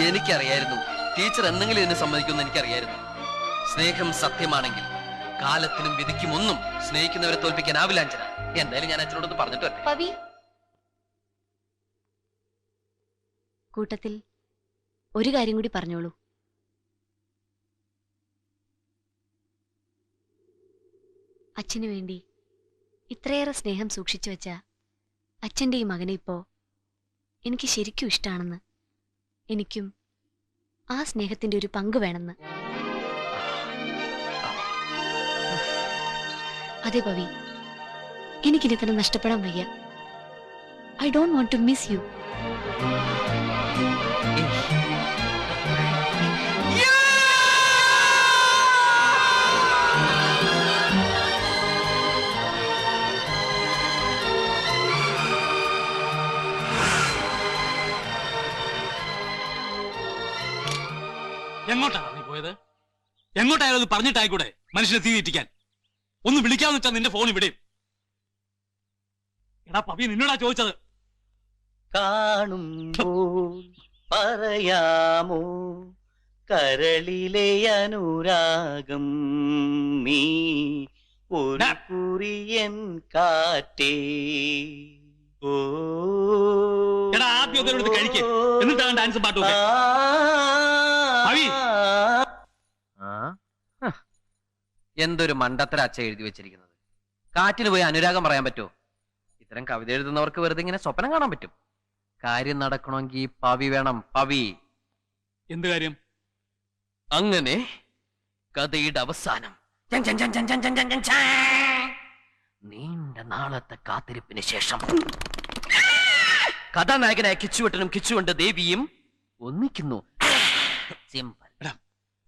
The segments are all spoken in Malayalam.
എനിക്കറിയായിരുന്നു ടീച്ചർ എന്തെങ്കിലും ഇതിനെ സമ്മതിക്കുമെന്ന് എനിക്കറിയായിരുന്നു. സ്നേഹം സത്യമാണെങ്കിൽ കാലത്തിനും വിധിക്കും ഒന്നും സ്നേഹിക്കുന്നവരെ തോൽപ്പിക്കാനാവില്ല അഞ്ജന. എന്തായാലും ഞാൻ അച്ഛനോടൊന്ന് പറഞ്ഞിട്ട് വരട്ടെ. കൂട്ടത്തിൽ ഒരു കാര്യം കൂടി പറഞ്ഞോളൂ. അച്ഛനു വേണ്ടി ഇത്രയേറെ സ്നേഹം സൂക്ഷിച്ചു വെച്ച അച്ഛൻ്റെ ഈ മകനെ ഇപ്പോ എനിക്ക് ശരിക്കും ഇഷ്ടമാണെന്ന്, എനിക്കും ആ സ്നേഹത്തിന്റെ ഒരു പങ്ക് വേണമെന്ന്. അതെ പവി, എനിക്കിനി തന്നെ നഷ്ടപ്പെടാൻ വയ്യ. I don't want to miss you. എങ്ങോട്ടാണ് നീ പോയത്? എങ്ങോട്ടായാലും അത് പറഞ്ഞിട്ടായിക്കൂടെ മനുഷ്യനെ തീ തീറ്റിക്കാൻ? ഒന്ന് വിളിക്കാന്ന് വെച്ചാൽ നിന്റെ ഫോൺ ഇവിടെ. എടാ പവി, നിന്നോടാ ചോദിച്ചത്. കാണുമ്പോൾ പറയാമോ കരളിലെ അനുരാഗം നീ ഒരു കുറിയൻ കാറ്റേ. ഓ എടാ ആദ്യം ഒന്നെടുത്ത് കഴിക്കേ, എന്നിട്ടാണ് ഡാൻസും പാട്ടും. എന്തൊരു മണ്ടത്തര അച്ഛ എഴുതി വെച്ചിരിക്കുന്നത്. കാറ്റിന് പോയി അനുരാഗം പറയാൻ പറ്റുമോ? ഇത്തരം കവിത എഴുതുന്നവർക്ക് വെറുതെ ഇങ്ങനെ സ്വപ്നം കാണാൻ പറ്റും. കാര്യം നടക്കണമെങ്കിൽ പവി വേണം, പവി. എന്ത് കാര്യം? അങ്ങനെ കഥയുടെ അവസാനം നീണ്ട നാളത്തെ കാത്തിരിപ്പിന് ശേഷം കഥാനായകനായ കിച്ചുവട്ടനും കിച്ചുവണ്ട ദേവിയും ഒന്നിക്കുന്നു. സിമ്പിൾ.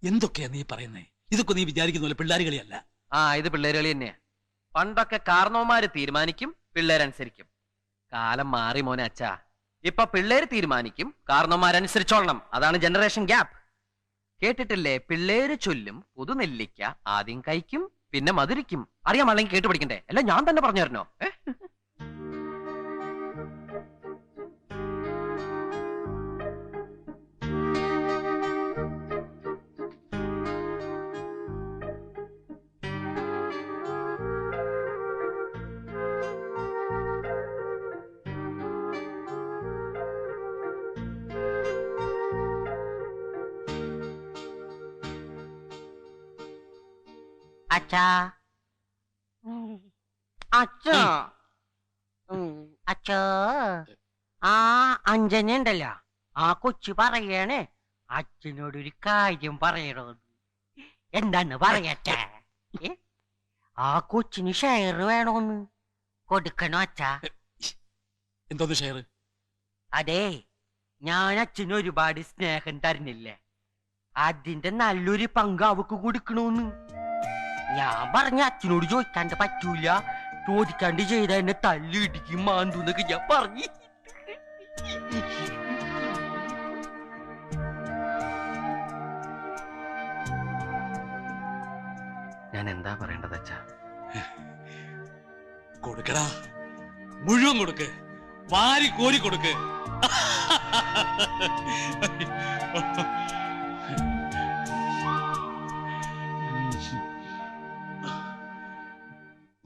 എന്തൊക്കെയാ നീ പറയുന്നേ? ഇതൊക്കെ നീ വിചാരിക്കുന്ന പോലെ പിള്ളേര് കളിയല്ല. ഇത് പിള്ളേര് കളി തന്നെയാ. പണ്ടൊക്കെ കാരണവന്മാര് തീരുമാനിക്കും, പിള്ളേരനുസരിക്കും. കാലം മാറി മോനെ അച്ഛാ. ഇപ്പൊ പിള്ളേര് തീരുമാനിക്കും, കാരണവന്മാരനുസരിച്ചോളണം. അതാണ് ജനറേഷൻ ഗ്യാപ്പ്. കേട്ടിട്ടില്ലേ? പിള്ളേര് ചൊല്ലും പുതുനെല്ലിക്ക ആദ്യം കഴിക്കും പിന്നെ മധുരിക്കും. അറിയാമല്ലെങ്കിൽ കേട്ടു പഠിക്കണ്ടേ? അല്ല ഞാൻ തന്നെ പറഞ്ഞു തരണോ? അച്ഛാ, അച്ഛാ, അച്ഛാ, ആ അഞ്ജന ഉണ്ടല്ലോ, ആ കൊച്ചു പറയണേ അച്ഛനോടൊരു കാര്യം പറയണോ. എന്താന്ന് പറയട്ടെ? ആ കൊച്ചിന് ഷെയർ വേണോന്ന്. കൊടുക്കണോ അച്ഛാ? എന്തോന്ന് ഷെയർ? അതെ, ഞാൻ അച്ഛന് ഒരുപാട് സ്നേഹം തരുന്നില്ലേ, അതിന്റെ നല്ലൊരു പങ്ക് അവക്ക് കൊടുക്കണോന്ന്. ഞാൻ പറഞ്ഞ അച്ഛനോട് ചോദിക്കാണ്ട് പറ്റൂല, ചോദിക്കാണ്ട് ചെയ്ത എന്നെ തല്ലിടിക്കും മാന്തൂന്നൊക്കെ ഞാൻ പറഞ്ഞു. ഞാൻ എന്താ പറയേണ്ടത് അച്ഛാ? കൊടുക്കടാ, മുഴുവൻ കൊടുക്ക്, വാരി കോരി കൊടുക്ക്.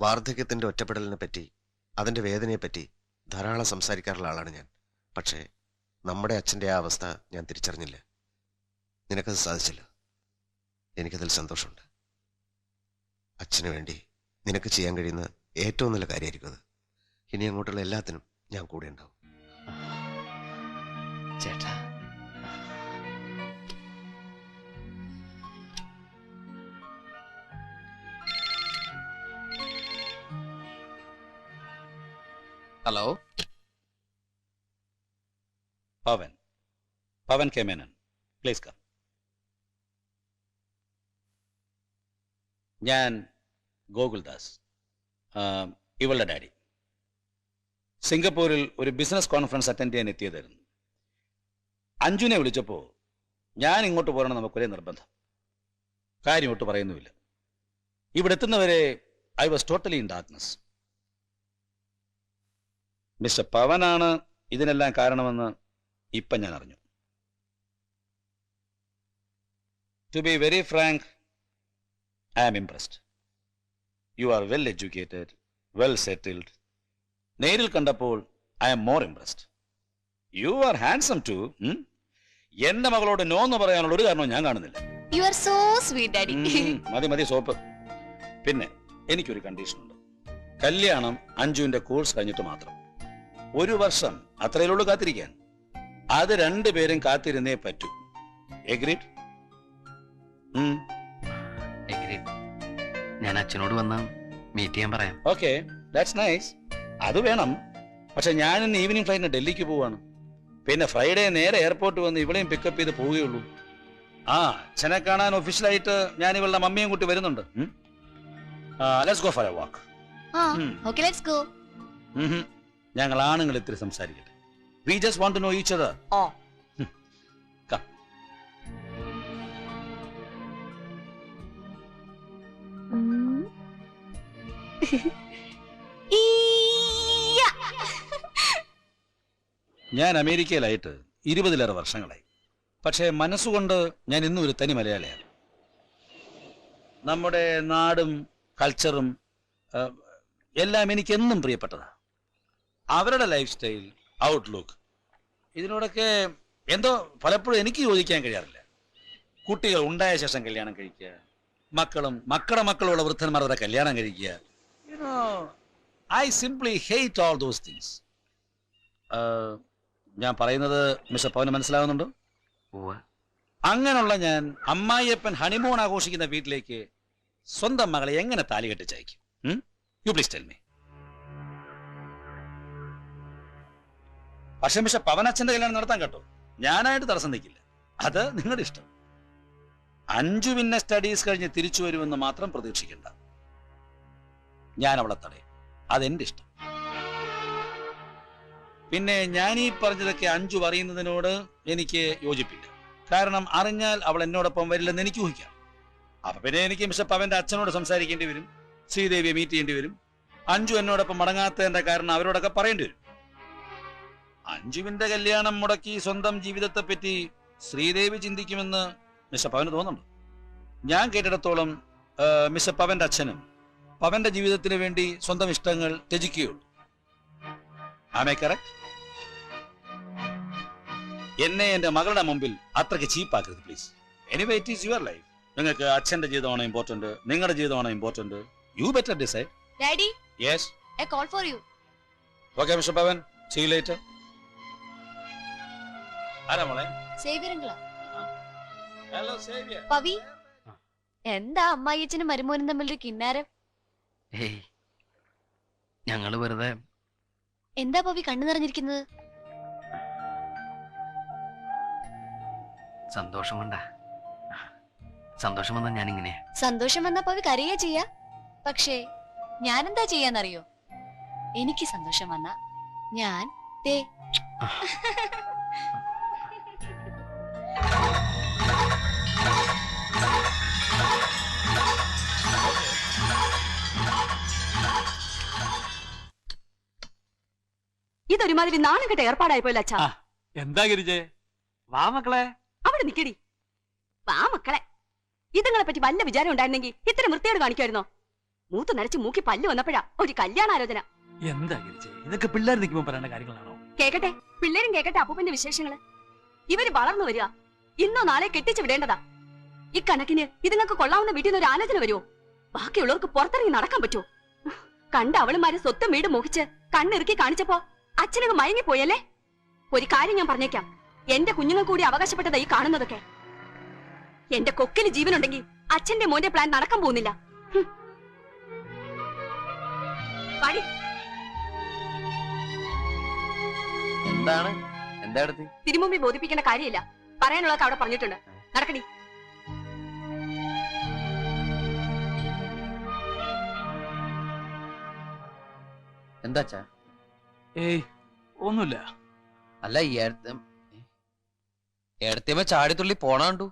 വാർദ്ധക്യത്തിന്റെ ഒറ്റപ്പെടലിനെ പറ്റി, അതിന്റെ വേദനയെ പറ്റി ധാരാളം സംസാരിക്കാറുള്ള ആളാണ് ഞാൻ. പക്ഷേ നമ്മുടെ അച്ഛൻ്റെ ആ അവസ്ഥ ഞാൻ തിരിച്ചറിഞ്ഞില്ല. നിനക്കത് സാധിച്ചില്ല. എനിക്കതിൽ സന്തോഷമുണ്ട്. അച്ഛന് വേണ്ടി നിനക്ക് ചെയ്യാൻ കഴിയുന്ന ഏറ്റവും നല്ല കാര്യമായിരിക്കും അത്. ഇനി അങ്ങോട്ടുള്ള എല്ലാത്തിനും ഞാൻ കൂടെ ഉണ്ടാവും. ചേട്ടാ, hello. Pavan K Menon, please come. ഞാൻ ഗോകുൽദാസ്, ഇവളുടെ ഡാഡി. സിംഗപ്പൂരിൽ ഒരു ബിസിനസ് കോൺഫറൻസ് അറ്റൻഡ് ചെയ്യാൻ എത്തിയതായിരുന്നു. അഞ്ജുനെ വിളിച്ചപ്പോൾ ഞാൻ ഇങ്ങോട്ട് പോരണം നമുക്കൊരേ നിർബന്ധം. കാര്യം ഒട്ട് പറയുന്നുമില്ല. ഇവിടെ എത്തുന്നവരെ I was totally in darkness. Mister പവനാണ് ഇതിനെല്ലാം കാരണമെന്ന് ഇപ്പം ഞാൻ അറിഞ്ഞു. To be very frank, I am impressed. You are well educated, well settled. നേരിൽ കണ്ടപ്പോൾ I am more impressed. You are handsome too. എന്റെ മകളോട് നോ എന്ന് പറയാനുള്ള ഒരു കാരണവും ഞാൻ കാണുന്നില്ല. You are so sweet daddy. മതി സോപ്പ്. പിന്നെ എനിക്കൊരു കണ്ടീഷൻ ഉണ്ട്. കല്യാണം അഞ്ജുവിന്റെ കോഴ്സ് കഴിഞ്ഞിട്ട് മാത്രം. 1 വർഷം അത്രയുള്ളൂ കാത്തിരിക്കാൻ. അത് 2 പേരും കാത്തിരുന്നേ പറ്റൂ. എഗ്രീഡ്? ഞാൻ അച്ഛനോട് വന്ന് മീറ്റ് ചെയ്യാൻ പറയാം. Okay, that's nice. അത് വേണം. പക്ഷെ ഞാൻ ഇന്ന് ഈവനിങ് ഫ്ലൈറ്റിന് ഡൽഹിക്ക് പോവാണ്. പിന്നെ ഫ്രൈഡേ നേരെ എയർപോർട്ട് വന്ന് ഇവിടെയും പിക്കപ്പ് ചെയ്ത് പോവുകയുള്ളൂ. അച്ഛനെ കാണാൻ ഒഫീഷ്യലായിട്ട് ഞാൻ ഇവളുടെ മമ്മിയും കൂട്ടി വരുന്നുണ്ട്. Let's go for a walk. Okay, let's go. ഞങ്ങൾ ആണുങ്ങൾ ഇത്തിരി സംസാരിക്കട്ടെ. We just want to know each other. Come. ഞാൻ അമേരിക്കയിലായിട്ട് 20-ലേറെ വർഷങ്ങളായി. പക്ഷേ മനസ്സുകൊണ്ട് ഞാൻ ഇന്നും ഒരു തനി മലയാളിയാണ്. നമ്മുടെ നാടും കൾച്ചറും എല്ലാം എനിക്ക് എന്നും പ്രിയപ്പെട്ടതാണ്. അവരുടെ ലൈഫ് സ്റ്റൈൽ, ഔട്ട്ലുക്ക്, ഇതിനോടൊക്കെ എന്തോ പലപ്പോഴും എനിക്ക് യോജിക്കാൻ കഴിയാറില്ല. കുട്ടികൾ ഉണ്ടായ ശേഷം കല്യാണം കഴിക്കുക, മക്കളുടെ മക്കളുള്ള വൃദ്ധന്മാർ അവരെ കല്യാണം കഴിക്കുക. I simply hate all those things. ഞാൻ പറയുന്നത് മിസ്റ്റർ പവന് മനസ്സിലാവുന്നുണ്ടോ? അങ്ങനെയുള്ള ഞാൻ അമ്മായിയപ്പൻ ഹണിമൂൺ ആഘോഷിക്കുന്ന വീട്ടിലേക്ക് സ്വന്തം മകളെ എങ്ങനെ താലി കെട്ടിച്ചയക്കും? You please tell me. പക്ഷെ മിസ്റ്റർ പവനച്ഛന്റെ കല്യാണം നടത്താൻ കേട്ടോ, ഞാനായിട്ട് തടസ്സം നിൽക്കില്ല. അത് നിങ്ങളുടെ ഇഷ്ടം. അഞ്ജു പിന്നെ സ്റ്റഡീസ് കഴിഞ്ഞ് തിരിച്ചു വരുമെന്ന് മാത്രം പ്രതീക്ഷിക്കണ്ട. ഞാൻ അവളെ തടയും. അതെന്റെ ഇഷ്ടം. പിന്നെ ഞാൻ ഈ പറഞ്ഞതൊക്കെ അഞ്ജു പറയുന്നതിനോട് എനിക്ക് യോജിപ്പില്ല. കാരണം അറിഞ്ഞാൽ അവൾ എന്നോടൊപ്പം വരില്ലെന്ന് എനിക്ക് ഊഹിക്കാം. അപ്പൊ പിന്നെ എനിക്ക് മിസ്റ്റർ പവന്റെ അച്ഛനോട് സംസാരിക്കേണ്ടി വരും, ശ്രീദേവിയെ മീറ്റ് ചെയ്യേണ്ടി വരും. അഞ്ജു എന്നോടൊപ്പം മടങ്ങാത്തതിന്റെ കാരണം അവരോടൊക്കെ പറയേണ്ടി വരും. അഞ്ജുവിന്റെ കല്യാണം മുടക്കി സ്വന്തം ജീവിതത്തെ പറ്റി ശ്രീദേവി ചിന്തിക്കുമെന്ന് മിസ്റ്റർ പവന് തോന്നുന്നുണ്ട്? ഞാൻ കേട്ടിടത്തോളം മിസ്റ്റർ പവന്റെ അച്ഛനും പവന്റെ ജീവിതത്തിന് വേണ്ടി സ്വന്തം ഇഷ്ടങ്ങൾ ത്യജിക്കുകയുള്ളൂ. Am I correct? എന്നെ എന്റെ മകളുടെ മുമ്പിൽ അത്രയ്ക്ക് ചീപ്പാക്കരുത് please. Anyway it is your life. നിങ്ങൾക്ക് അച്ഛന്റെ ജീവിതമാണോ ഇമ്പോർട്ടന്റ്, നിങ്ങളുടെ ജീവിതമാണോ important? You better decide. Daddy, yes, a call for you. Okay mister Pavan, see you later. ആരാ മോളെ? സേവ്യർ അങ്കിളാ. Hello Xavier. പവി, എന്താ അമ്മായിയച്ഛനും മരുമോനും തമ്മിലൊരു കിന്നാരം? ഏയ്, ഞങ്ങള് വെറുതെ. എന്താ പവി കണ്ണു നിറഞ്ഞിരിക്കുന്നത്? സന്തോഷം കൊണ്ടാ. സന്തോഷം വന്നാ ഞാനിങ്ങനെ. സന്തോഷം വന്നാ പവി കരയാ ചെയ്യാ. പക്ഷേ ഞാനെന്താ ചെയ്യാന്നറിയോ? എനിക്ക് സന്തോഷം വന്നാ ഞാൻ ദേ ഇതൊരുമാതിരി നാണം കെട്ട ഏർപ്പാടായിപ്പോയില്ല അച്ഛാ. എന്താ ഗിരിജേ? വാ മക്കളെ. അവിടെ നിക്കടി. വാ മക്കളെ. ഇതുങ്ങളെ പറ്റി വല്ല വിചാരം ഉണ്ടായിരുന്നെങ്കിൽ ഇത്ര വൃത്തിയോട് കാണിക്കുമായിരുന്നോ? മൂത്ത് നരച്ച് മൂക്കി പല്ല് വന്നപ്പോഴാ ഒരു കല്യാണാലോചന. എന്താ ഗിരിജേ, ഇതൊക്കെ പിള്ളേർ നിൽക്കുമ്പോ പറയേണ്ട കാര്യങ്ങളാണോ? കേക്കട്ടെ, പിള്ളേരും കേക്കട്ടെ അപ്പൂപ്പന്റെ വിശേഷങ്ങള്. ഇവര് വളർന്നു വരിക. ഇന്നോ നാളെ കെട്ടിച്ചു വിടേണ്ടതാ. ഇക്കണക്കിന് ഇതുങ്ങൾക്ക് കൊള്ളാവുന്ന വീട്ടിൽ നിന്ന് ഒരു ആലോചന വരുമോ? ബാക്കിയുള്ളവർക്ക് പുറത്തിറങ്ങി നടക്കാൻ പറ്റുമോ? കണ്ട അവളുമാര് സ്വത്തും വീട് മോഹിച്ച് കണ്ണിറുക്കി കാണിച്ചപ്പോ അച്ഛനങ്ങ് മയങ്ങിപ്പോയല്ലേ? ഒരു കാര്യം ഞാൻ പറഞ്ഞേക്കാം, എന്റെ കുഞ്ഞുങ്ങൾ കൂടി അവകാശപ്പെട്ടതാ ഈ കാണുന്നതൊക്കെ. എന്റെ കൊക്കിന് ജീവനുണ്ടെങ്കിൽ അച്ഛന്റെ മോന്റെ പ്ലാൻ നടക്കാൻ പോകുന്നില്ല. പടി. എന്താണ്? എന്താ അടുത്ത്? തിരുമുമ്പി ബോധിപ്പിക്കേണ്ട കാര്യമില്ല. പറയാനുള്ളതൊക്കെ അവിടെ പറഞ്ഞിട്ടുണ്ട്. നടക്കടി. എന്താച്ചാ? ഏയ് ഒന്നുമില്ല. അല്ല, ഈ എടുത്തേമ ചാടിത്തുള്ളി പോണാണ്ടു.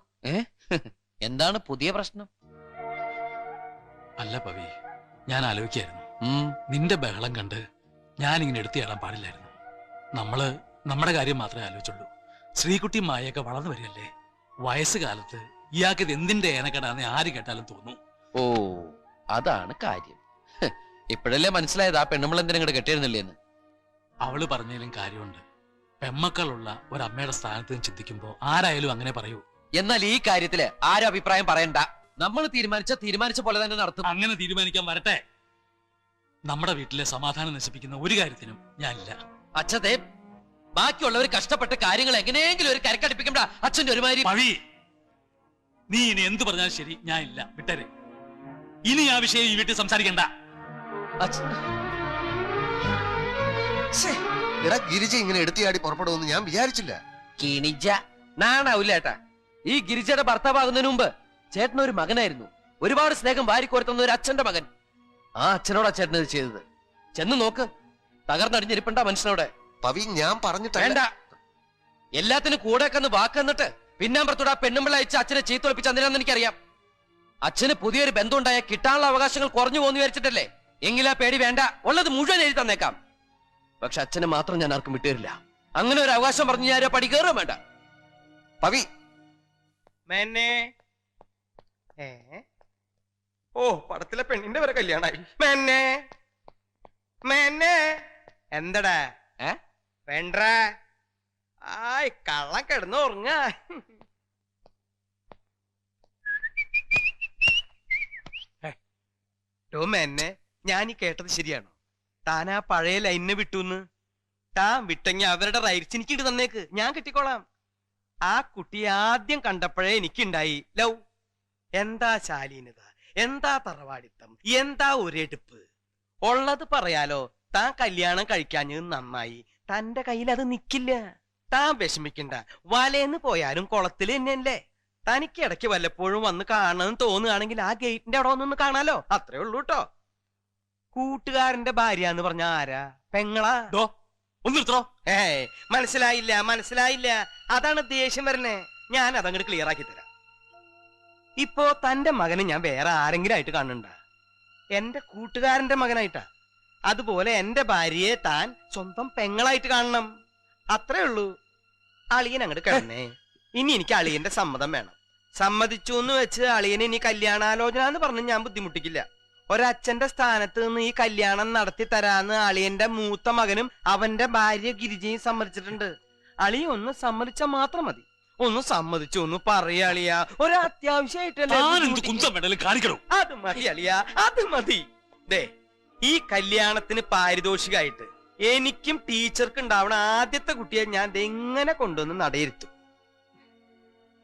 എന്താണ് പുതിയ പ്രശ്നം? അല്ല പവി, ഞാൻ ആലോചിക്കായിരുന്നു, നിന്റെ ബഹളം കണ്ട് ഞാനിങ്ങനെ എടുത്തിയാടാൻ പാടില്ലായിരുന്നു. നമ്മുടെ കാര്യം മാത്രമേ ആലോചിച്ചുള്ളൂ. ശ്രീകുട്ടി മായൊക്കെ വളർന്നു വരികയല്ലേ. വയസ്സുകാലത്ത് ഇയാൾക്ക് ഇത് എന്തിന്റെ ഏനക്കെടാന്ന് ആര് കേട്ടാലും തോന്നും. ഓ, അതാണ് കാര്യം. ഇപ്പോഴല്ലേ മനസ്സിലായത് ആ പെണ്ണുമ്പോൾ എന്തിനാ ഇങ്ങോട്ട് കെട്ടിയിരുന്നില്ലേന്ന്. അവള് പറഞ്ഞതിലും കാര്യമുണ്ട്. പെമ്മക്കളുള്ള ഒരമ്മയുടെ സ്ഥാനത്ത് നിന്ന് ചിന്തിക്കുമ്പോ ആരായാലും അങ്ങനെ പറയൂ. എന്നാൽ ഈ കാര്യത്തില് ആരും അഭിപ്രായം പറയണ്ട. നമ്മൾ തീരുമാനിച്ച പോലെ തന്നെ നടത്തും. അങ്ങനെ തീരുമാനിക്കാൻ വരട്ടെ. നമ്മുടെ വീട്ടിലെ സമാധാനം നശിപ്പിക്കുന്ന ഒരു കാര്യത്തിനും ഞാനില്ല. അച്ഛത്തെ ബാക്കിയുള്ളവർ കഷ്ടപ്പെട്ട് കാര്യങ്ങൾ എങ്ങനെയെങ്കിലും ഒരു കരക്കടിപ്പിക്കണ്ട. അച്ഛന്റെ ഒരുമാതിരി പഴി. നീ ഇനി എന്ത് പറഞ്ഞാലും ശരി, ഞാൻ ഇല്ല. വിട്ടരെ. ഇനി ആ വിഷയം ഈ വീട്ടിൽ സംസാരിക്കണ്ട. എടാ ഗിരിജ ഇങ്ങനെ എടുത്തിയാടി പുറപ്പെടുമെന്ന് ഞാൻ വിചാരിച്ചില്ല. കിണിജ നാണാവില്ല ഏട്ടാ. ഈ ഗിരിജയുടെ ഭർത്താവാകുന്നതിന് മുമ്പ് ചേട്ടൻ ഒരു മകനായിരുന്നു. ഒരുപാട് സ്നേഹം വാരിക്കോർത്തുന്ന ഒരു അച്ഛന്റെ മകൻ. ആ അച്ഛനോടാ ചേട്ടൻ ഇത് ചെയ്തത്. ചെന്ന് നോക്ക്, തകർന്നടിഞ്ഞിരിപ്പണ്ട മനുഷ്യനോടെ. പവി ഞാൻ പറഞ്ഞിട്ട് വേണ്ട. എല്ലാത്തിനും കൂടെ കന്ന് വാക്കെന്നിട്ട് പിന്നാമ്പറത്തോടെ ആ പെണ്ണുമ്പിള്ള അയച്ച് അച്ഛനെ ചീത്തൊളിപ്പിച്ച് എന്തിനാന്ന് എനിക്കറിയാം. അച്ഛന് പുതിയൊരു ബന്ധം ഉണ്ടായ കിട്ടാനുള്ള അവകാശങ്ങൾ കുറഞ്ഞു പോകുന്നു വിചാരിച്ചിട്ടല്ലേ? എങ്കിലാ പേടി വേണ്ട, ഉള്ളത് മുഴുവൻ എഴുതി തന്നേക്കാം. പക്ഷെ അച്ഛനെ മാത്രം ഞാൻ ആർക്കും വിട്ടുതരില്ല. അങ്ങനെ ഒരു അവകാശം പറഞ്ഞു ഞാൻ പടി കയറും വേണ്ട. പവി ഓ, പടത്തിലെ പെണ്ണിന്റെ വരെ കല്യാണായി. എന്തടാ വേണ്ട? ആയ് കള്ളം കിടന്ന് ഉറങ്ങ. മെന്നെ, ഞാൻ ഈ കേട്ടത് ശരിയാണോ? താൻ ആ പഴയ ലൈനിനെ വിട്ടുന്ന്. താൻ വിട്ടെങ്കി അവരുടെ റൈറ്റ്സ് എനിക്ക് ഇട്ട് തന്നേക്ക്, ഞാൻ കിട്ടിക്കോളാം. ആ കുട്ടിയെ ആദ്യം കണ്ടപ്പോഴേ എനിക്കുണ്ടായി ലവ്. എന്താ ശാലീനത, എന്താ തറവാടിത്തം, എന്താ ഒരെടുപ്പ്. ഉള്ളത് പറയാലോ, താൻ കല്യാണം കഴിക്കാഞ്ഞത് നന്നായി. തന്റെ കയ്യിൽ അത് നിക്കില്ല. താൻ വിഷമിക്കണ്ട. വലേന്ന് പോയാലും കുളത്തിൽ തന്നെയല്ലേ. തനിക്ക് ഇടയ്ക്ക് വല്ലപ്പോഴും വന്ന് കാണണമെന്ന് തോന്നുകയാണെങ്കിൽ ആ ഗേറ്റിന്റെ അവിടെ ഒന്നൊന്ന് കാണാലോ. അത്രേ ഉള്ളൂ കേട്ടോ. കൂട്ടുകാരന്റെ ഭാര്യ എന്ന് പറഞ്ഞ ആരാ? പെങ്ങളാ? ഒന്നിർത്തോ. മനസ്സിലായില്ല. അതാണ് ദേഷ്യം വരണേ. ഞാൻ അതങ്ങോട്ട് ക്ലിയർ ആക്കി തരാം. ഇപ്പോ തന്റെ മകന് ഞാൻ വേറെ ആരെങ്കിലും ആയിട്ട് കാണണ്ട. എന്റെ കൂട്ടുകാരന്റെ മകനായിട്ടാ. അതുപോലെ എന്റെ ഭാര്യയെ താൻ സ്വന്തം പെങ്ങളായിട്ട് കാണണം. അത്രേ ഉള്ളൂ. അളിയൻ അങ്ങോട്ട് കിടന്നേ. ഇനി എനിക്ക് അളിയന്റെ സമ്മതം വേണം. സമ്മതിച്ചു എന്ന് വെച്ച് അളിയനെ ഇനി കല്യാണാലോചന എന്ന് പറഞ്ഞ് ഞാൻ ബുദ്ധിമുട്ടിക്കില്ല. ഒരച്ഛന്റെ സ്ഥാനത്ത് നിന്ന് ഈ കല്യാണം നടത്തി തരാന്ന് അളിയന്റെ മൂത്ത മകനും അവന്റെ ഭാര്യ ഗിരിജയും സമ്മതിച്ചിട്ടുണ്ട്. അളിയ ഒന്ന് സമ്മതിച്ചാൽ മാത്രം മതി. ഒന്ന് സമ്മതിച്ചു ഒന്ന് പറയാ അളിയ. ഒരു അത്യാവശ്യമായിട്ടല്ലേ. അത് മതി അളിയ, അത് മതി. ദേ, ഈ കല്യാണത്തിന് പാരിതോഷികമായിട്ട് എനിക്കും ടീച്ചർക്ക് ഉണ്ടാവണ ആദ്യത്തെ കുട്ടിയെ ഞാൻ എങ്ങനെ കൊണ്ടുവന്ന് നടയിരുത്തും.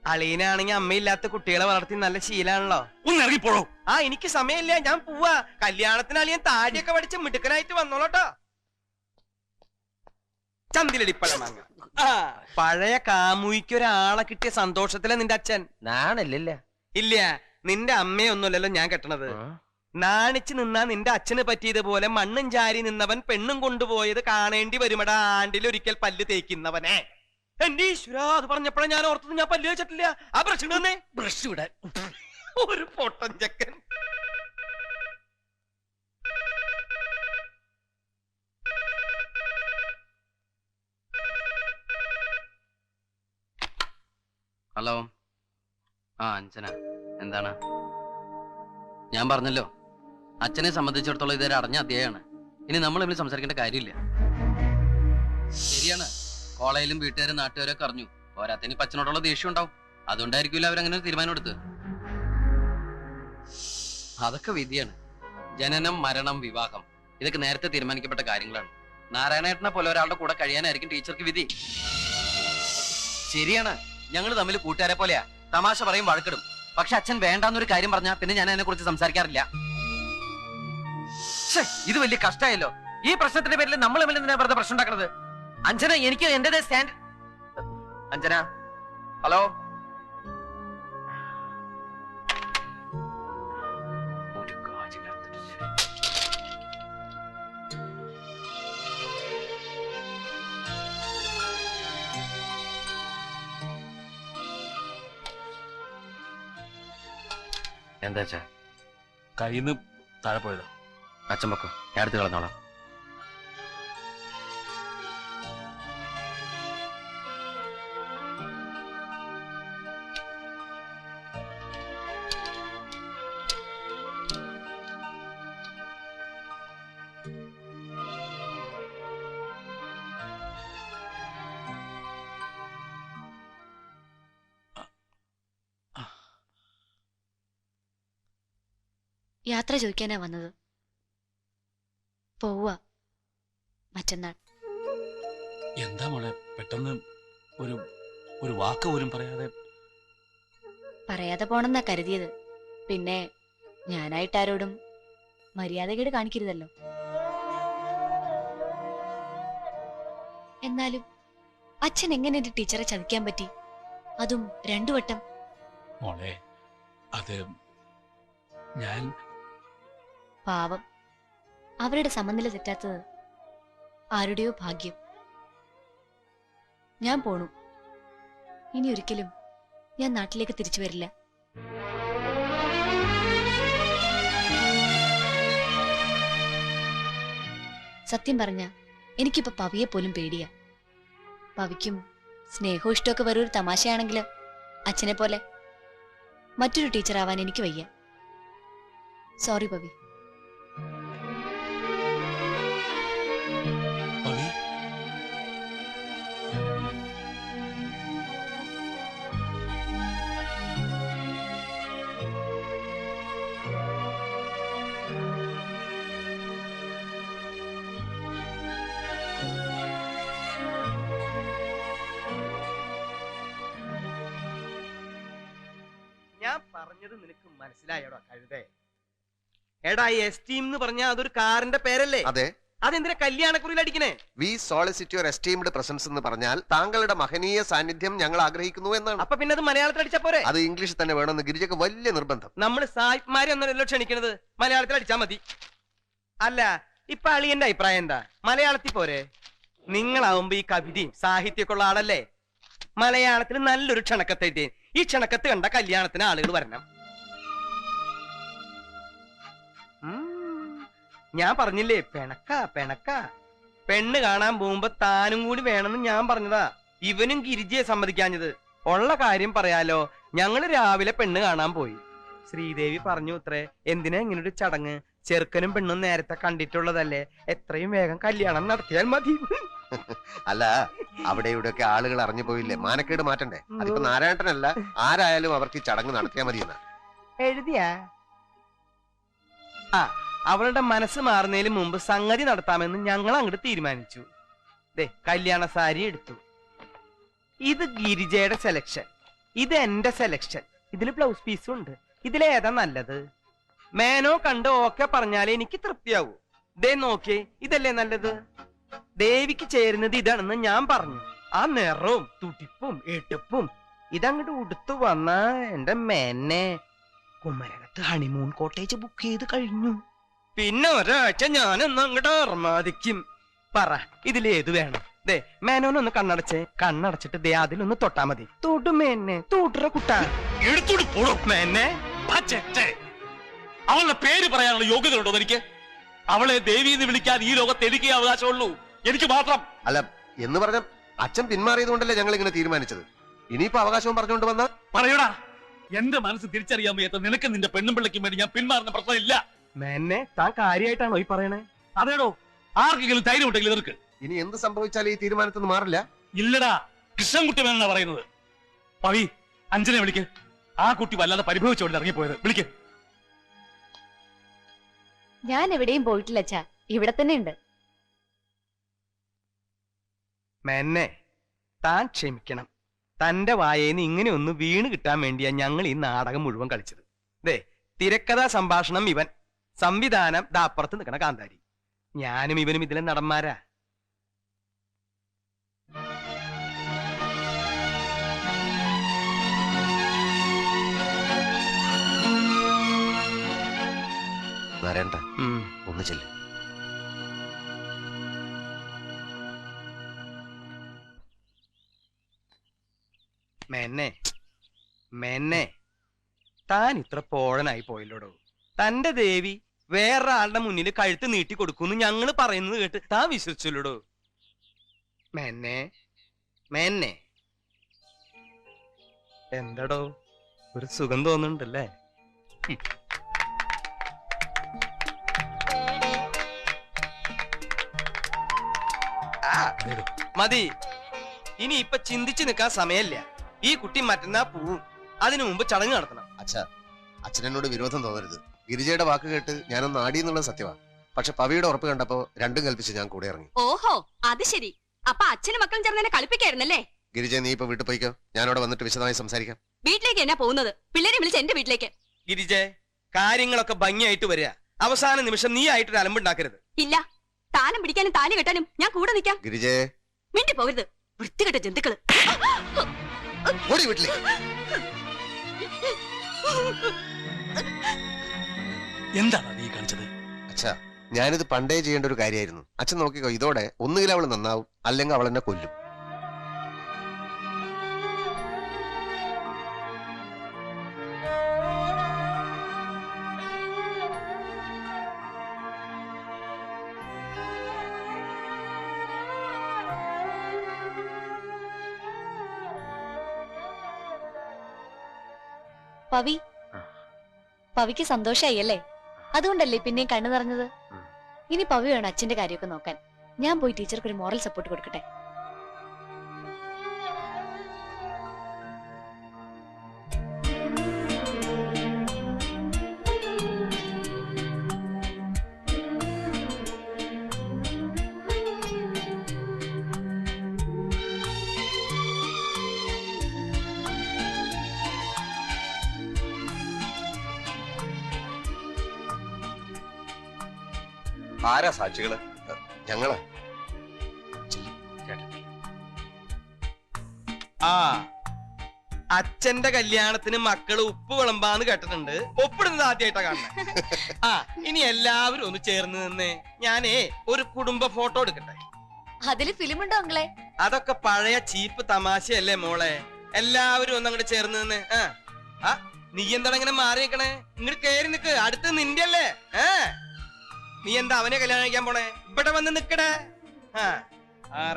അളിയനാണെങ്കിൽ അമ്മയില്ലാത്ത കുട്ടികളെ വളർത്തി നല്ല ശീലാണല്ലോ. ഒന്ന് ഇറങ്ങിപ്പോഴോ. ആ, എനിക്ക് സമയമില്ല, ഞാൻ പോവാ. കല്യാണത്തിന് അളിയൻ താടിയൊക്കെ പഠിച്ച് മിടുക്കനായിട്ട് വന്നോളട്ടോ. ചന്തിലടിപ്പഴമാങ്ങ. പഴയ കാമുയിക്ക് ഒരാളെ കിട്ടിയ സന്തോഷത്തിലെ നിന്റെ അച്ഛൻ. നാണല്ലേ? ഇല്ല, നിന്റെ അമ്മയൊന്നുമല്ലല്ലോ ഞാൻ കെട്ടണത്. നാണിച്ച് നിന്നാ നിന്റെ അച്ഛന് പറ്റിയതുപോലെ മണ്ണും ചാരി നിന്നവൻ പെണ്ണും കൊണ്ടുപോയത് കാണേണ്ടി വരുമടാ. ആണ്ടിലൊരിക്കൽ പല്ല് തേക്കുന്നവനെ. എന്റെ ഈശ്വര, അത് പറഞ്ഞപ്പോഴാ ഞാൻ ഓർത്തത്. ഞാൻ പല്ല് വെച്ചിട്ടില്ല. ആ ബ്രഷ് ഇടുന്നേ. ബ്രഷ് ഇടാൻ ഒരു പൊട്ടൻ ചെക്കൻ. ഹലോ. ആ, അഞ്ജന. എന്താണ്? ഞാൻ പറഞ്ഞല്ലോ, അച്ഛനെ സംബന്ധിച്ചിടത്തോളം ഇതൊരു അടഞ്ഞ അധ്യായമാണ്. ഇനി നമ്മൾ തമ്മിൽ സംസാരിക്കേണ്ട കാര്യമില്ല. ശരിയാണ്, കോളേജിലും വീട്ടുകാരും നാട്ടുകാരൊക്കെ അറിഞ്ഞു. പോരാത്തനി അച്ഛനോടുള്ള ദേഷ്യം ഉണ്ടാവും. അതുകൊണ്ടായിരിക്കില്ല അവരങ്ങനെ ഒരു തീരുമാനം എടുത്ത്. അതൊക്കെ വിധിയാണ്. ജനനം, മരണം, വിവാഹം ഇതൊക്കെ നേരത്തെ തീരുമാനിക്കപ്പെട്ട കാര്യങ്ങളാണ്. നാരായണേട്ടനെ പോലെ ഒരാളുടെ കൂടെ കഴിയാനായിരിക്കും ടീച്ചർക്ക് വിധി. ശരിയാണ്, ഞങ്ങൾ തമ്മിൽ കൂട്ടുകാരെ പോലെയാ. തമാശ പറയും, വഴക്കിടും. പക്ഷെ അച്ഛൻ വേണ്ടാന്നൊരു കാര്യം പറഞ്ഞാൽ പിന്നെ ഞാൻ അതിനെ കുറിച്ച് സംസാരിക്കാറില്ല. ഇത് വലിയ കഷ്ടമായല്ലോ. ഈ പ്രശ്നത്തിന്റെ പേരിൽ നമ്മൾ തമ്മിൽ എന്തിനാ വെറുതെ പ്രശ്നം ഉണ്ടാക്കുന്നത്? അഞ്ജന, എനിക്ക് എന്റേത് സ്റ്റാൻഡ്. അഞ്ജന, ഹലോ. ഒരു കാര്യമില്ലാത്തൊരു എന്താ അച്ഛാ? കയ്യിന്ന് താഴെ പോയതാ. അച്ഛൻ വെക്കോ, ഞാൻ എടുത്ത് കളഞ്ഞോളാം. യാത്ര ചോദിക്കാനാ വന്നത്. പോവുക മറ്റന്നാൾ. എന്താ മോളെ പെട്ടെന്ന് ഒരു ഒരു വാക്ക് പോലും പറയാതെ പോണെന്നാ കരുതിയത്. പിന്നെ ഞാനായിട്ടാരോടും മര്യാദകേട് കാണിക്കരുതല്ലോ. എന്നാലും അച്ഛൻ എങ്ങനെ എന്റെ ടീച്ചറെ ചതിക്കാൻ പറ്റി? അതും 2 വട്ടം. മോളെ അത് ഞാൻ പാവം, അവരുടെ സമനില തെറ്റാത്തത് ആരുടെയോ ഭാഗ്യം. ഞാൻ പോണു. ഇനി ഒരിക്കലും ഞാൻ നാട്ടിലേക്ക് തിരിച്ചു വരില്ല. സത്യം പറഞ്ഞ എനിക്കിപ്പോ പവിയെ പോലും പേടിയാ. പവിക്കും സ്നേഹവും ഇഷ്ടമൊക്കെ വെറൊരു തമാശയാണെങ്കിലും അച്ഛനെ പോലെ മറ്റൊരു ടീച്ചർ ആവാൻ എനിക്ക് വയ്യ. സോറി പവി. പവി ഞാൻ പറഞ്ഞത് നിനക്ക് മനസ്സിലായോടാ കഴുതേ? എടാ എസ്റ്റീം എന്ന് പറഞ്ഞാൽ അതൊരു കാറിന്റെ പേരല്ലേ? അതെ. അതെന്തിനാ കല്യാണക്കുറിയിൽ അടിക്കണേ? V solicit your esteemed presence എന്ന് പറഞ്ഞാൽ താങ്കളുടെ മഹനീയ സാന്നിധ്യം ഞങ്ങൾ ആഗ്രഹിക്കുന്നു എന്നാണ്. അപ്പൊ പിന്നെ അത് മലയാളത്തിൽ അടിച്ചാ പോരെ? അത് ഇംഗ്ലീഷിൽ തന്നെ വേണമെന്ന് ഗിരിജക്ക് വലിയ നിർബന്ധം. നമ്മൾ സായിപ്പ്മാരെ ഒന്നല്ലോ ക്ഷണിക്കണത്, മലയാളത്തിൽ അടിച്ചാ മതി. അല്ല, ഇപ്പൊ അളിയന്റെ അഭിപ്രായം എന്താ? മലയാളത്തിൽ പോരെ? നിങ്ങളാവുമ്പോ ഈ കവിതയും സാഹിത്യമൊക്കെ ഉള്ള ആളല്ലേ? മലയാളത്തിൽ നല്ലൊരു ക്ഷണക്കത്ത് എഴുതി. ഈ ക്ഷണക്കത്ത് കണ്ട കല്യാണത്തിന് ആളുകൾ വരണം. ഞാൻ പറഞ്ഞില്ലേ, പെണക്ക പെണ്ണ് കാണാൻ പോകുമ്പോ താനും കൂടി വേണമെന്ന് ഞാൻ പറഞ്ഞതാ. ഇവനും ഗിരിജയെ സമ്മതിക്കാഞ്ഞത്. ഉള്ള കാര്യം പറയാലോ, ഞങ്ങള് രാവിലെ പെണ്ണ് കാണാൻ പോയി. ശ്രീദേവി പറഞ്ഞു ഇത്രേ, എന്തിനാ ഇങ്ങനൊരു ചടങ്ങ്? ചെറുക്കനും പെണ്ണും നേരത്തെ കണ്ടിട്ടുള്ളതല്ലേ, എത്രയും വേഗം കല്യാണം നടത്തിയാൽ മതി. അല്ല, അവിടെ ഇവിടെയൊക്കെ ആളുകൾ അറിഞ്ഞു പോയില്ലേ, മാനക്കേട് മാറ്റണ്ടേ? അതിപ്പോ നാരായണനല്ല, ആരായാലും അവർക്ക് ഈ ചടങ്ങ് നടത്തിയാൽ മതിയെന്ന എഴുതിയാ. ആ, അവളുടെ മനസ്സ് മാറുന്നതിന് മുമ്പ് സംഗതി നടത്താമെന്ന് ഞങ്ങൾ അങ്ങോട്ട് തീരുമാനിച്ചു. ദേ, കല്യാണ സാരി എടുത്തു. ഇത് ഗിരിജയുടെ സെലക്ഷൻ, ഇത് എന്റെ സെലക്ഷൻ. ഇതില് ബ്ലൗസ് പീസും ഉണ്ട്. ഇതിലേതാ നല്ലത്? മേനോ കണ്ട് ഓക്കെ പറഞ്ഞാലേ എനിക്ക് തൃപ്തിയാവൂ. ദേ നോക്കിയേ, ഇതല്ലേ നല്ലത്? ദേവിക്ക് ചേരുന്നത് ഇതാണെന്ന് ഞാൻ പറഞ്ഞു. ആ നിറവും തുടിപ്പും എടുപ്പും ഇതങ്ങോട്ട് ഉടുത്തു വന്ന എന്റെ മേന്നെ കുമരകത്ത് ഹണിമൂൺ കോട്ടേജ് ബുക്ക് ചെയ്ത് കഴിഞ്ഞു. പിന്നെ ഒരാഴ്ച ഞാനൊന്ന് അങ്ങോട്ട് അർമാദിക്കും. പറ, ഇതിലേത് വേണം? ദേ, മേനോനൊന്ന് കണ്ണടച്ചേ. കണ്ണടച്ചിട്ട് ദേ അതിലൊന്ന് തൊട്ടാ മതി. തൊട്ടു മേന്നെ, തൊട്ടുറ കുട്ടാ. എടുത്തോട്ട് പോടും മേന്നെ. അവളുടെ പേര് പറയാനുള്ള യോഗ്യത ഉണ്ടോ എനിക്ക്? അവളെ ദേവി എന്ന് വിളിക്കാൻ ഈ ലോകത്ത് എനിക്ക് അവകാശമുള്ളൂ, എനിക്ക് മാത്രം. അല്ല, എന്ന് പറഞ്ഞ അച്ഛൻ പിന്മാറിയത് കൊണ്ടല്ലേ ഞങ്ങൾ ഇങ്ങനെ തീരുമാനിച്ചത്. ഇനിയിപ്പോ അവകാശവും പറഞ്ഞുകൊണ്ട് വന്ന പറയൂടാ. എന്റെ മനസ്സ് തിരിച്ചറിയാൻ വയ്യാത്ത നിനക്ക് നിന്റെ പെണ്ണും പിള്ളയ്ക്കും വേണ്ടി ഞാൻ പിന്മാറുന്ന പ്രശ്നമില്ല. മേന്നെ, താൻ കാര്യമായിട്ടാണോ ഈ പറയണേ? അതേടോ, ആർക്കെങ്കിലും ധൈര്യം ഉണ്ടെങ്കിൽ നിനക്ക്. ഇനി എന്ത് സംഭവിച്ചാലും ഈ തീരുമാനത്തിൽ നിന്ന് മാറില്ല. ഇല്ലടാ, കൃഷ്ണൻകുട്ടി വേണമെന്നാ പറയുന്നത്. പവി, അഞ്ജനെ വിളിക്ക്. ആ കുട്ടി വല്ലാതെ പരിഭവിച്ചോണ്ട് ഇറങ്ങിപ്പോയത്. വിളിക്ക്. ഞാൻ എവിടെയും പോയിട്ടില്ല അച്ഛാ, ഇവിടെ തന്നെ ഉണ്ട്. മേന്നെ, താൻ ക്ഷമിക്കണം. തന്റെ വായേന്ന് ഇങ്ങനെ ഒന്ന് വീണ് കിട്ടാൻ വേണ്ടിയാ ഞങ്ങൾ ഈ നാടകം മുഴുവൻ കളിച്ചത്. ദേ, തിരക്കഥാ സംഭാഷണം ഇവൻ, സംവിധാനം ദാപ്പുറത്ത് നിൽക്കണ കാന്താരി. ഞാനും ഇവനും ഇതിലെ നടന്മാരാ. നാരായണ, ഒന്ന് ചെല്ല്. മേന്നെ, മേന്നെ, താൻ ഇത്ര പോഴനായി പോയല്ലോടോ. തന്റെ ദേവി വേറൊരാളുടെ മുന്നിൽ കഴുത്ത് നീട്ടി കൊടുക്കുന്നു ഞങ്ങള് പറയുന്നത് കേട്ട് താൻ വിശ്വസിച്ചല്ലോടോ. മേന്നെ, മേന്നെ, എന്താടോ ഒരു സുഖം തോന്നുന്നുണ്ടല്ലേ? മതി, ഇനി ഇപ്പൊ ചിന്തിച്ചു നിൽക്കാൻ സമയമില്ല. ഈ കുട്ടി മറ്റന്നാ പോവും. അതിനു മുമ്പ് ചടങ്ങ് നടത്തണം. അച്ഛാ, അച്ഛനോട് വിരോധം തോന്നരുത്. ഗിരിജയുടെ വാക്ക് കേട്ട് ഞാനൊന്ന് ആടി എന്നുള്ളത് സത്യമാണ്. പക്ഷെ പവിയുടെ ഉറപ്പ് കണ്ടപ്പോ രണ്ടും കൽപ്പിച്ച് ഞാൻ കൂടെ ഇറങ്ങി. ഓഹോ, അത് ശരി. അപ്പൊ അച്ഛനും മക്കളും ചേർന്ന് എന്നെ കളിപ്പിക്കായിരുന്നല്ലേ? ഗിരിജ, നീ ഇപ്പൊ വീട്ടിൽ പോയിക്കോ, ഞാനവിടെ വന്നിട്ട് വിശദമായി സംസാരിക്കാം. വീട്ടിലേക്ക് എന്നാ പോകുന്നത്? പിള്ളേരെ വിളിച്ച് എന്റെ വീട്ടിലേക്ക്. ഗിരിജെ, കാര്യങ്ങളൊക്കെ ഭംഗിയായിട്ട് വരിക. അവസാന നിമിഷം നീ ആയിട്ടൊരു അലമ്പുണ്ടാക്കരുത്. ഇല്ല, താലം പിടിക്കാനും താലി കെട്ടാനും ഞാൻ കൂടെ നിൽക്കാം. ഗിരിജേ, മിണ്ടി പോകരുത്, വൃത്തികെട്ട ജന്തുക്കള്. ഓടി വീട്ടിലേക്ക്. എന്താണ് നീ കാണിച്ചത്? അച്ഛാ, ഞാനിത് പണ്ടേ ചെയ്യേണ്ട ഒരു കാര്യമായിരുന്നു. അച്ഛൻ നോക്കിക്കോ, ഇതോടെ ഒന്നുകിൽ അവൾ നന്നാവും, അല്ലെങ്കിൽ അവൾ എന്നെ കൊല്ലും. പവി, പവിക്ക് സന്തോഷായി അല്ലേ? അതുകൊണ്ടല്ലേ പിന്നെ കണ്ണു നിറഞ്ഞത്. ഇനി പവി വേണം അച്ഛന്റെ കാര്യമൊക്കെ നോക്കാൻ. ഞാൻ പോയി ടീച്ചർക്ക് ഒരു മോറൽ സപ്പോർട്ട് കൊടുക്കട്ടെ. ആരാ സാക്ഷികള്? ഞങ്ങള്. ആ, അച്ഛന്റെ കല്യാണത്തിന് മക്കള് ഉപ്പ് വിളമ്പാന്ന് കേട്ടിട്ടുണ്ട്. ഒപ്പിടുന്നത് ആദ്യമായിട്ടാ കാണുന്നത്. ആ, ഇനി എല്ലാവരും ഒന്ന് ചേർന്ന് നിന്ന് ഞാനേ ഒരു കുടുംബ ഫോട്ടോ എടുക്കട്ടെ. അതില് ഫിലിം ഉണ്ടോ അങ്ങളെ? അതൊക്കെ പഴയ ചീപ്പ് തമാശയല്ലേ മോളെ. എല്ലാവരും ഒന്ന് അങ്ങോട്ട് ചേർന്ന് നിന്ന്. ആ, നീ എന്താണ് ഇങ്ങനെ മാറി നിക്കണേ? ഇങ്ങോട്ട് കയറി നിക്ക്, അടുത്ത് നിന്റെ അല്ലേ. നീ എന്താ അവനെ കല്യാണം കഴിക്കാൻ പോണേ? ഇവിടെ വന്ന് നിക്കടേ.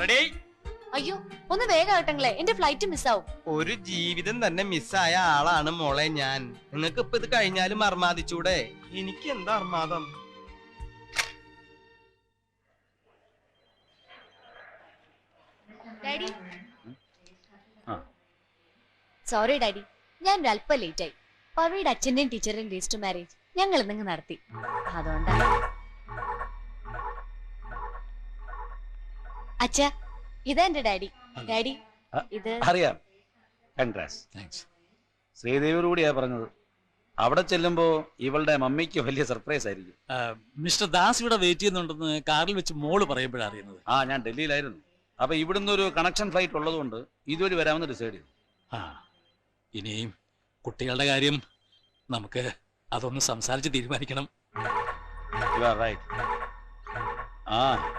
റെഡി? അയ്യോ, ഒന്ന് വേഗം ആകട്ടെ, എന്റെ ഫ്ലൈറ്റ് മിസ്സാവും. ഒരു ജീവിതം തന്നെ മിസ്സായ ആളാണ് മോളെ ഞാൻ. നിങ്ങൾക്ക് ഇപ്പൊ ഇത് കഴിഞ്ഞാലും അർമാദിച്ചൂടെ? എനിക്ക് എന്താ അർമാദം? ഡാഡി, സോറി ഡാഡി, ഞാൻ ഒരു അല്പം ലേറ്റ് ആയി. പവിയുടെ അച്ഛന്റെയും ടീച്ചറിന്റെയും രജിസ്റ്റർ മാരേജ് ഞങ്ങൾ ഇന്നങ്ങ് നടത്തി. അതുകൊണ്ടാണ്. അച്ഛാ, ഇതാ എന്റെ ഡാഡി. ഡാഡി, ഇത് അറിയാം. കൺഗ്രാസ്. താങ്ക്സ്. ശ്രീദേവിയോട് കൂടിയാ പറഞ്ഞത്. അവിടെ ചെല്ലുമ്പോ ഇവളുടെ മമ്മിക്ക് വലിയ സർപ്രൈസ് ആയിരിക്കും. മിസ്റ്റർ ദാസ് ഇവിടെ വെയിറ്റ് ചെയ്യുന്നുണ്ടെന്ന് കാറിൽ വെച്ച് മോള് പറയുമ്പോഴാണ് അറിയുന്നത്. ഞാൻ ഡൽഹിയിലായിരുന്നു. അപ്പൊ ഇവിടുന്ന് ഒരു കണക്ഷൻ ഫ്ലൈറ്റ് ഉള്ളതുകൊണ്ട് ഇതുവഴി വരാമെന്ന് ഡിസൈഡ് ചെയ്തു. ഇനിയും കുട്ടികളുടെ കാര്യം നമുക്ക് അതൊന്ന് സംസാരിച്ച് തീരുമാനിക്കണം.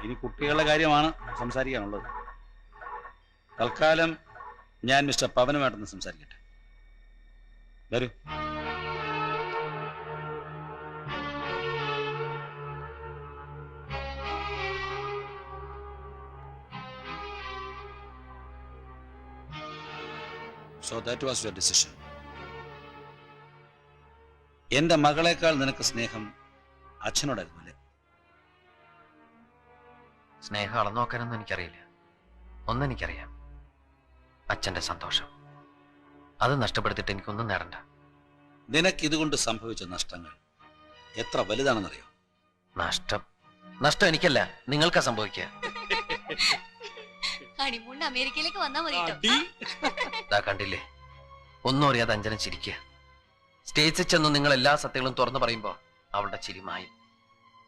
ഇനി കുട്ടികളുടെ കാര്യമാണ് സംസാരിക്കാനുള്ളത്. തൽക്കാലം ഞാൻ മിസ്റ്റർ പവനുമായിട്ടൊന്ന് സംസാരിക്കട്ടെ. വരൂ. So that was your decision. എന്റെ മകളെക്കാൾ നിനക്ക് സ്നേഹം അച്ഛനോടായിരുന്നു അല്ലേ? സ്നേഹം അളന്നു നോക്കാനൊന്നും എനിക്കറിയില്ല. ഒന്നെനിക്കറിയാം, അച്ഛന്റെ സന്തോഷം. അത് നഷ്ടപ്പെടുത്തിട്ട് എനിക്കൊന്നും നേടണ്ട. നിനക്ക് ഇതുകൊണ്ട് സംഭവിച്ച നഷ്ടങ്ങൾ എത്ര വലുതാണെന്നറിയോ? നഷ്ടം എനിക്കല്ല, നിങ്ങൾക്കാ സംഭവിക്കുക. അമേരിക്കയിലേക്ക് വന്നാ മതി. കണ്ടില്ലേ, ഒന്നും അറിയാതെ അഞ്ജന ചിരിക്കുക. സ്റ്റേജിൽ ചെന്ന് നിങ്ങൾ എല്ലാ സത്യങ്ങളും തുറന്നു പറയുമ്പോ അവളുടെ ചിരിമായും.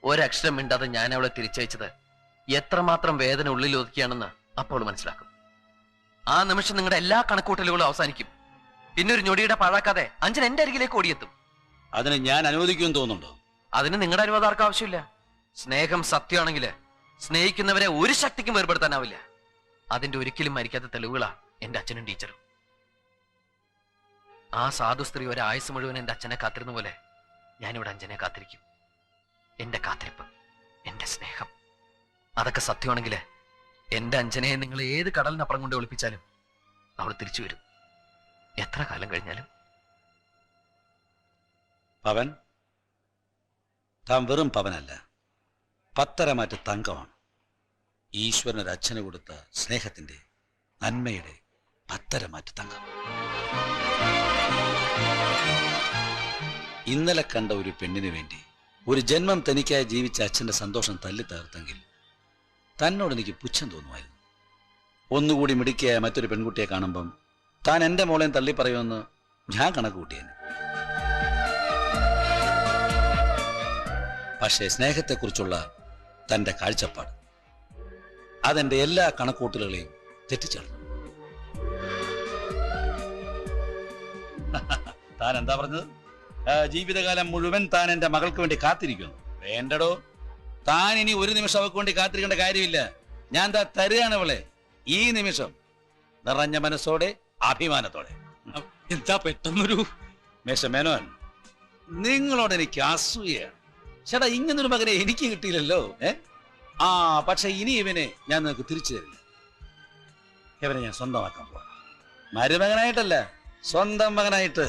ഒരക്ഷരം മിണ്ടാതെ ഞാൻ അവളെ തിരിച്ചയച്ചത് എത്രമാത്രം വേദന ഉള്ളിൽ ഒതുക്കിയാണെന്ന് അപ്പോൾ മനസ്സിലാക്കും. ആ നിമിഷം നിങ്ങളുടെ എല്ലാ കണക്കൂട്ടലുകളും അവസാനിക്കും. പിന്നെ ഒരു ഞൊടിയുടെ പാഴാക്കാതെ അഞ്ജന എന്റെ അരികിലേക്ക് ഓടിയെത്തും. അതിന് ഞാൻ അനുവദിക്കുമെന്ന് തോന്നുന്നുണ്ടോ? അതിന് നിങ്ങളുടെ അനുവാദം ആർക്കും ആവശ്യമില്ല. സ്നേഹം സത്യമാണെങ്കിൽ സ്നേഹിക്കുന്നവരെ ഒരു ശക്തിക്കും വേർപെടുത്താനാവില്ല. അതിന്റെ ഒരിക്കലും മരിക്കാത്ത തെളിവുകളാ എന്റെ അച്ഛനും ടീച്ചറും. ആ സാധു സ്ത്രീ ഒരായുസ് മുഴുവൻ എന്റെ അച്ഛനെ കാത്തിരുന്ന പോലെ ഞാനിവിടെ അഞ്ജനെ കാത്തിരിക്കും. എന്റെ കാത്തിരിപ്പ്, എന്റെ സ്നേഹം, അതൊക്കെ സത്യമാണെങ്കിൽ എന്റെ അഞ്ജനയെ നിങ്ങൾ ഏത് കടലിനപ്പുറം കൊണ്ട് ഒളിപ്പിച്ചാലും അവൾ തിരിച്ചു വരും, എത്ര കാലം കഴിഞ്ഞാലും. പവൻ, താൻ വെറും പവനല്ല, പത്തരമാറ്റ് തങ്കമാണ്. ഈശ്വരൻ ഒരു അച്ഛന് കൊടുത്ത സ്നേഹത്തിന്റെ, നന്മയുടെ പത്തരമാറ്റ് തങ്കം. ഇന്നലെ കണ്ട ഒരു പെണ്ണിന് വേണ്ടി ഒരു ജന്മം തനിക്കായി ജീവിച്ച അച്ഛന്റെ സന്തോഷം തല്ലി തകർത്തെങ്കിൽ തന്നോട് എനിക്ക് പുച്ഛം തോന്നുമായിരുന്നു. ഒന്നുകൂടി മിടുക്കിയായ മറ്റൊരു പെൺകുട്ടിയെ കാണുമ്പം താൻ എന്റെ മോളെയും തള്ളി പറയുമെന്ന് ഞാൻ കണക്ക് കൂട്ടിയേനെ. പക്ഷേ സ്നേഹത്തെക്കുറിച്ചുള്ള തന്റെ കാഴ്ചപ്പാട് അതെന്റെ എല്ലാ കണക്കൂട്ടലുകളെയും തെറ്റിച്ചേർന്നു. താൻ എന്താ പറഞ്ഞത്? ജീവിതകാലം മുഴുവൻ താൻ എന്റെ മകൾക്ക് വേണ്ടി കാത്തിരിക്കുന്നു. വേണ്ടടോ, താൻ ഇനി ഒരു നിമിഷം അവൾക്ക് വേണ്ടി കാത്തിരിക്കേണ്ട കാര്യമില്ല. ഞാൻ തരുകയാണ് അവളെ ഈ നിമിഷം, നിറഞ്ഞ മനസ്സോടെ, അഭിമാനത്തോടെ. എന്താ പെട്ടെന്നൊരു മേനോൻ, നിങ്ങളോട് എനിക്ക് അസൂയാണ്. ചേട്ടാ, ഇങ്ങനൊരു മകനെ എനിക്ക് കിട്ടിയില്ലല്ലോ. പക്ഷെ ഇനി ഇവനെ ഞാൻ നിങ്ങൾക്ക് തിരിച്ചു തരില്ല. ഇവനെ ഞാൻ സ്വന്തമാക്കാൻ പോവാ. മരുമകനായിട്ടല്ല, സ്വന്തം മകനായിട്ട്.